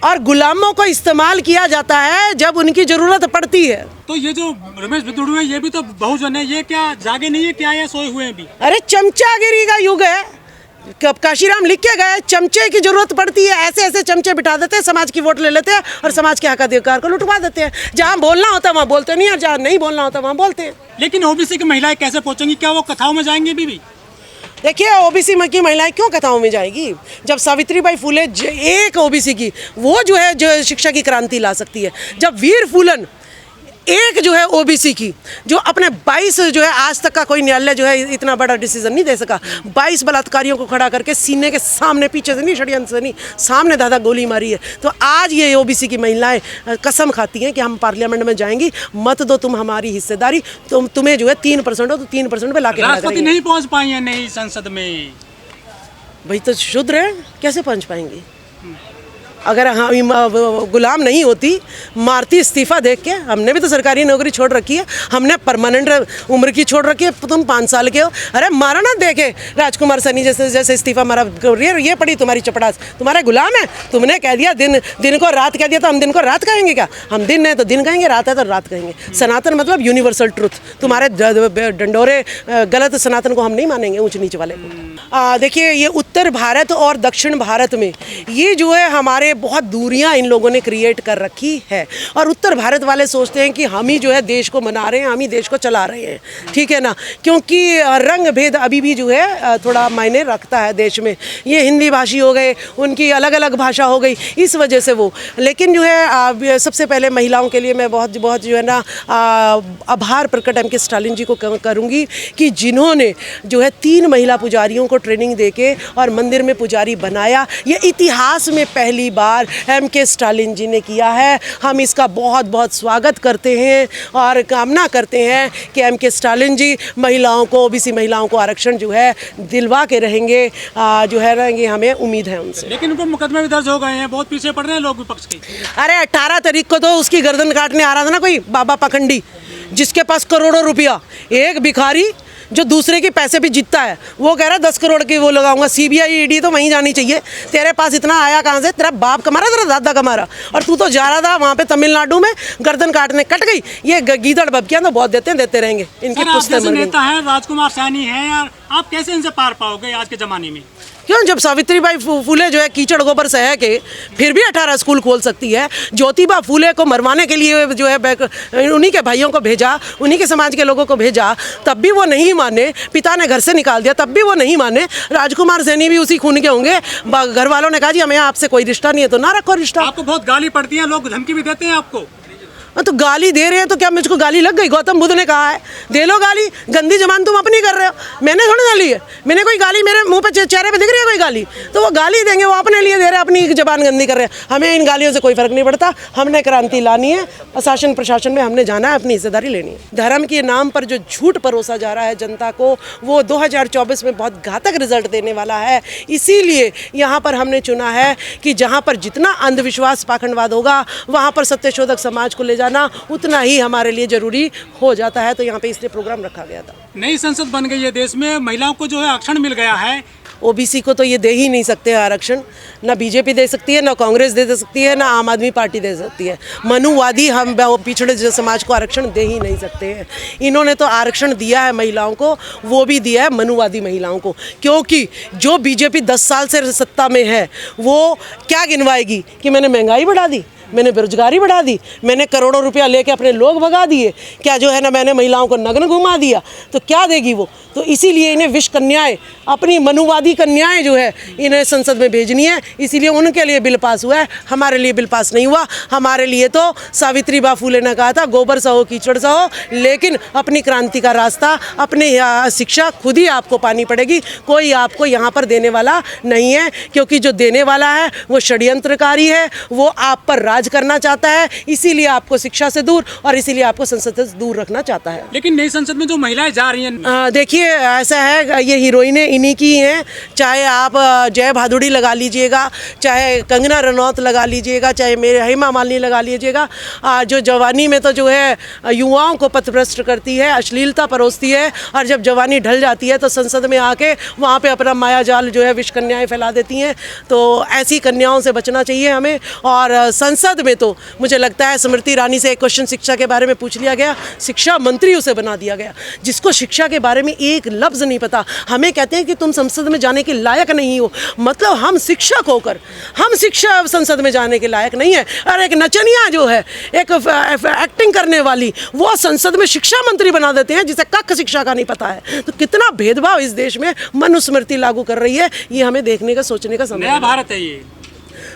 और गुलामों को इस्तेमाल किया जाता है जब उनकी जरूरत पड़ती है। तो ये जो रमेश बिदुड़ू है, ये भी तो बहुजन है, ये क्या जागे नहीं है क्या, ये सोए हुए हैं भी? अरे चमचागिरी का युग है। काशीराम लिख के गए, चमचे की जरूरत पड़ती है, ऐसे ऐसे चमचे बिठा देते हैं, समाज की वोट ले लेते हैं और समाज के हक अधिकार को लुटवा देते हैं। जहाँ बोलना होता है वहाँ बोलते नहीं, और जहाँ नहीं बोलना होता वहाँ बोलते हैं। लेकिन ओबीसी की महिलाएं कैसे पहुंचेंगी? क्या वो कथाओं में जाएंगी भी? देखिए, ओबीसी की महिलाएं क्यों कथाओं में जाएगी? जब सावित्रीबाई फुले एक ओबीसी की, वो जो है जो शिक्षा की क्रांति ला सकती है। जब वीर फुलन एक जो है ओबीसी की, जो अपने 22 जो है, आज तक का कोई न्यायालय जो है इतना बड़ा डिसीजन नहीं दे सका, 22 बलात्कारियों को खड़ा करके सीने के सामने, पीछे से नहीं, षड्यंत्र से नहीं, सामने दादा गोली मारी है। तो आज ये ओबीसी की महिलाएं कसम खाती हैं कि हम पार्लियामेंट में जाएंगी, मत दो तुम हमारी हिस्सेदारी, तुम्हें जो है 3% हो तो 3% पे लाके राष्ट्रपति नहीं पहुंच पाई है नई संसद में। भाई तो शुद्र है, कैसे पहुंच पाएंगी? अगर हम गुलाम नहीं होती, मारती इस्तीफा देख के। हमने भी तो सरकारी नौकरी छोड़ रखी है, हमने परमानेंट उम्र की छोड़ रखी है। तुम 5 साल के हो, अरे मारा ना देखे राजकुमार सैनी जैसे इस्तीफा मारा। ये पड़ी तुम्हारी चपड़ास, तुम्हारे गुलाम है। तुमने कह दिया दिन को रात कह दिया, तो हम दिन को रात कहेंगे क्या? हम दिन है तो दिन कहेंगे, रात है तो रात कहेंगे। सनातन मतलब यूनिवर्सल ट्रुथ। तुम्हारे डंडोरे गलत सनातन को हम नहीं मानेंगे, ऊंच नीच वाले को। देखिए, ये उत्तर भारत और दक्षिण भारत में ये जो है हमारे बहुत दूरियां इन लोगों ने क्रिएट कर रखी है। और उत्तर भारत वाले सोचते हैं कि हम ही जो है देश को मना रहे हैं, हम ही देश को चला रहे हैं, ठीक है ना? क्योंकि रंग भेद अभी भी जो है थोड़ा मायने रखता है देश में। ये हिंदी भाषी हो गए, उनकी अलग अलग भाषा हो गई, इस वजह से वो। लेकिन जो है सबसे पहले महिलाओं के लिए मैं बहुत जो है ना आभार प्रकट एम के स्टालिन जी को करूँगी कि जिन्होंने जो है 3 महिला पुजारियों को ट्रेनिंग देके और मंदिर में पुजारी बनाया। ये इतिहास में पहली बार एम के स्टालिन जी ने किया है। हम इसका बहुत बहुत स्वागत करते हैं और कामना करते हैं कि एम के स्टालिन जी महिलाओं को, ओबीसी महिलाओं को आरक्षण जो है दिलवा के रहेंगे। जो है ना, ये हमें उम्मीद है उनसे। लेकिन उनको मुकदमे भी दर्ज हो गए हैं, बहुत पीछे पड़ रहे हैं लोग विपक्ष के। अरे 18 तारीख को तो उसकी गर्दन काटने आ रहा था ना कोई बाबा पखंडी, जिसके पास करोड़ों रुपया। एक भिखारी जो दूसरे के पैसे भी जीतता है, वो कह रहा है 10 करोड़ की वो लगाऊंगा। सीबीआई ईडी तो वहीं जानी चाहिए। तेरे पास इतना आया कहाँ से? तेरा बाप कमा रहा, तेरा दादा कमा रहा, और तू तो जा रहा था वहाँ पे तमिलनाडु में, गर्दन काटने कट गई। ये गीदड़ बबकियां तो बहुत देते रहेंगे, इनकी पुश्ते मर गई। नेता है राजकुमार सैनी है यार, आप कैसे इनसे पार पाओगे आज के ज़माने में? क्यों? जब सावित्रीबाई फुले जो है कीचड़ गोबर सह के फिर भी 18 स्कूल खोल सकती है। ज्योतिबा फुले को मरवाने के लिए जो है उन्हीं के भाइयों को भेजा, उन्हीं के समाज के लोगों को भेजा, तब भी वो नहीं माने। पिता ने घर से निकाल दिया, तब भी वो नहीं माने। राजकुमार सैनी भी उसी खून के होंगे। घर वालों ने कहा जी हमें आपसे कोई रिश्ता नहीं है, तो ना रखो रिश्ता। आपको बहुत गाली पड़ती है, लोग धमकी भी देते हैं आपको। तो गाली दे रहे हैं तो क्या मुझको गाली लग गई? गौतम बुद्ध ने कहा है दे लो गाली, गंदी जबान तुम अपनी कर रहे हो, मैंने थोड़ी ना ली है। मैंने कोई गाली, मेरे मुंह पे चेहरे पे दिख रही है कोई गाली, तो वो गाली देंगे, वो अपने लिए दे रहे हैं, अपनी जबान गंदी कर रहे हैं। हमें इन गालियों से कोई फर्क नहीं पड़ता। हमने क्रांति लानी है, शासन प्रशासन में हमने जाना है, अपनी हिस्सेदारी लेनी है। धर्म के नाम पर जो झूठ परोसा जा रहा है जनता को, वो 2024 में बहुत घातक रिजल्ट देने वाला है। इसीलिए यहाँ पर हमने चुना है कि जहाँ पर जितना अंधविश्वास पाखंडवाद होगा, वहाँ पर सत्यशोधक समाज को ले जाना उतना ही हमारे लिए जरूरी हो जाता है। तो यहाँ पे इसलिए प्रोग्राम रखा गया था। नई संसद बन गई है देश में, महिलाओं को जो है आरक्षण मिल गया है। ओबीसी को तो ये दे ही नहीं सकते आरक्षण, ना बीजेपी दे सकती है, ना कांग्रेस दे सकती है, ना आम आदमी पार्टी दे सकती है। मनुवादी हम पिछड़े समाज को आरक्षण दे ही नहीं सकते हैं। इन्होंने तो आरक्षण दिया है महिलाओं को, वो भी दिया है मनुवादी महिलाओं को। क्योंकि जो बीजेपी 10 साल से सत्ता में है, वो क्या गिनवाएगी कि मैंने महंगाई बढ़ा दी, मैंने बेरोजगारी बढ़ा दी, मैंने करोड़ों रुपया लेके अपने लोग भगा दिए, क्या जो है ना मैंने महिलाओं को नग्न घुमा दिया, तो क्या देगी वो? तो इसीलिए इन्हें विष कन्याएं, अपनी मनुवादी कन्याएं जो है इन्हें संसद में भेजनी है। इसीलिए उनके लिए बिल पास हुआ है, हमारे लिए बिल पास नहीं हुआ। हमारे लिए तो सावित्रीबाई फुले ने कहा था गोबर सहो कीचड़ सहो, लेकिन अपनी क्रांति का रास्ता, अपनी शिक्षा खुद ही आपको पानी पड़ेगी। कोई आपको यहाँ पर देने वाला नहीं है, क्योंकि जो देने वाला है वो षड्यंत्रकारी है, वो आप पर राज करना चाहता है। इसीलिए आपको शिक्षा से दूर और इसीलिए आपको संसद से दूर रखना चाहता है। लेकिन नई संसद में जो महिलाएं जा रही हैं, देखिए देखिए ऐसा है, ये हीरोइनें इन्हीं की हैं, चाहे आप जय भादुड़ी लगा लीजिएगा, चाहे कंगना रनौत लगा लीजिएगा, चाहे मेरे हेमा मालिनी लगा लीजिएगा, जो जवानी में तो जो है युवाओं को पथभ्रष्ट करती है, अश्लीलता परोसती है, और जब जवानी ढल जाती है तो संसद में आके वहाँ पे अपना माया जाल जो है विष कन्याएँ फैला देती हैं। तो ऐसी कन्याओं से बचना चाहिए हमें। और संसद में तो मुझे लगता है स्मृति ईरानी से एक क्वेश्चन शिक्षा के बारे में पूछ लिया गया, शिक्षा मंत्री उसे बना दिया गया, जिसको शिक्षा के बारे में एक लफ्ज़ नहीं पता। हमें कहते हैं कि तुम संसद में जाने के लायक नहीं हो, मतलब हम शिक्षक होकर हम शिक्षा संसद में जाने के लायक नहीं है। और एक नचनिया जो है, एक एक्टिंग करने वाली, वो संसद में शिक्षा मंत्री बना देते हैं, जिसे कक्ष शिक्षा का नहीं पता है। तो कितना भेदभाव इस देश में मनुस्मृति लागू कर रही है, ये हमें देखने का सोचने का समय नया भारत है ये।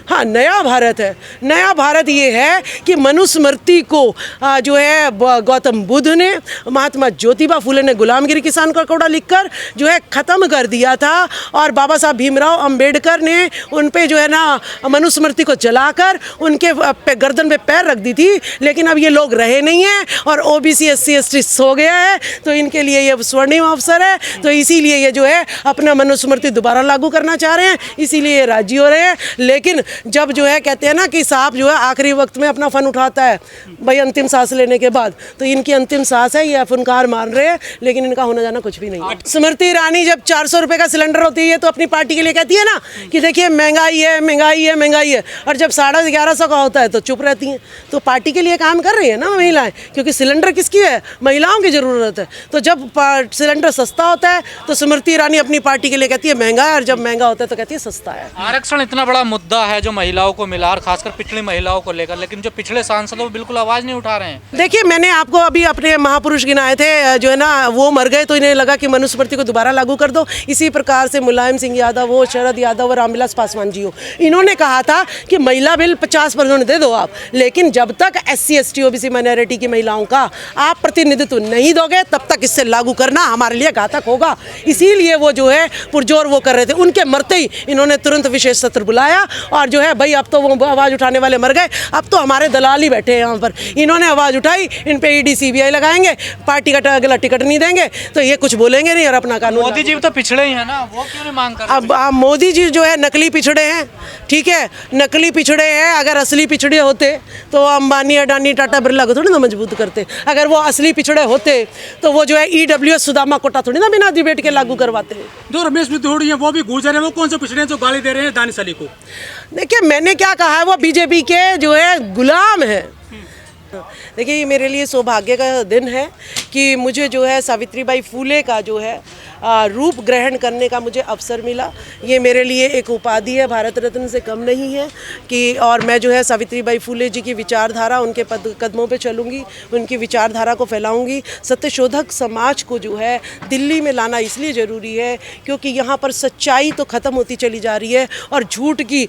हाँ, नया भारत है। नया भारत ये है कि मनुस्मृति को जो है गौतम बुद्ध ने, महात्मा ज्योतिबा फुले ने गुलामगिरी किसान का कोड़ा लिखकर जो है ख़त्म कर दिया था, और बाबा साहब भीमराव अंबेडकर ने उन पे जो है ना मनुस्मृति को जलाकर उनके गर्दन पे पैर रख दी थी। लेकिन अब ये लोग रहे नहीं हैं और ओबीसी SC ST सो गया है, तो इनके लिए ये स्वर्णिम अवसर है। तो इसीलिए ये जो है अपना मनुस्मृति दोबारा लागू करना चाह रहे हैं, इसीलिए ये राजी हो रहे हैं। लेकिन जब जो है कहते हैं ना कि सांप जो है आखिरी वक्त में अपना फन उठाता है भाई अंतिम सांस लेने के बाद, तो इनकी अंतिम सांस है, ये फुनकार मार रहे हैं, लेकिन इनका होना जाना कुछ भी नहीं है। स्मृति ईरानी जब 400 रुपये का सिलेंडर होती है तो अपनी पार्टी के लिए कहती है ना कि देखिए महंगाई है, महंगाई है, महंगाई है, और जब 1150 का होता है तो चुप रहती हैं। तो पार्टी के लिए काम कर रही है ना महिलाएं, क्योंकि सिलेंडर किसकी है? महिलाओं की ज़रूरत है। तो जब सिलेंडर सस्ता होता है तो स्मृति ईरानी अपनी पार्टी के लिए कहती है महंगा है, और जब महंगा होता है तो कहती है सस्ता है। आरक्षण इतना बड़ा मुद्दा है जो महिलाओं को मिला, और खासकर पिछड़ी महिलाओं को लेकर, लेकिन जो पिछले सांसद वो बिल्कुल आवाज नहीं उठा रहे हैं। देखिए, मैंने आपको अभी अपने महापुरुष गिनाए थे, जो है ना वो मर गए, तो इन्हें लगा कि मनुस्मृति को दोबारा लागू कर दो। इसी प्रकार से मुलायम सिंह यादव हो, शरद यादव और रामविलास पासवान जी हो, इन्होंने कहा था कि महिला बिल 50% दे दो आप, लेकिन जब तक SC ST OBC माइनॉरिटी की महिलाओं का आप प्रतिनिधित्व नहीं दोगे तब तक इससे लागू करना हमारे लिए घातक होगा। इसीलिए वो जो है पुरजोर वो कर रहे थे। उनके मरते ही इन्होंने तुरंत विशेष सत्र बुलाया, और जो है भाई अब तो वो आवाज़ उठाने वाले मर गए, अब तो हमारे दलाल ही बैठे हैं यहाँ पर। इन्होंने आवाज़ उठाई, इन पे ED CBI लगाएंगे, पार्टी का अगला टिकट नहीं देंगे, तो ये कुछ बोलेंगे नहीं और अपना कानून। मोदी जी तो पिछड़े ही है ना, वो क्यों नहीं मांग कर रहे? अब मोदी जी जो है नकली पिछड़े हैं, ठीक है, नकली पिछड़े हैं। अगर असली पिछड़े होते तो अंबानी, अडानी, टाटा, बिरला को थोड़ी ना मजबूत करते। अगर वो असली पिछड़े होते तो वो जो है EWS सुदामा कोटा थोड़ी ना बिना डिबेट के लागू करवाते। जो रमेश बिधूड़ी है वो भी गुजर है, वो कौन से पिछड़े हैं जो गाली दे रहे हैं दानिश अली को? देखिए, मैंने क्या कहा है, वो बीजेपी के जो है गुलाम है। देखिए, ये मेरे लिए सौभाग्य का दिन है कि मुझे जो है सावित्रीबाई फूले का जो है रूप ग्रहण करने का मुझे अवसर मिला। ये मेरे लिए एक उपाधि है, भारत रत्न से कम नहीं है कि, और मैं जो है सावित्रीबाई फूले जी की विचारधारा, उनके कदमों पे चलूँगी, उनकी विचारधारा को फैलाऊँगी। सत्यशोधक समाज को जो है दिल्ली में लाना इसलिए ज़रूरी है क्योंकि यहाँ पर सच्चाई तो ख़त्म होती चली जा रही है और झूठ की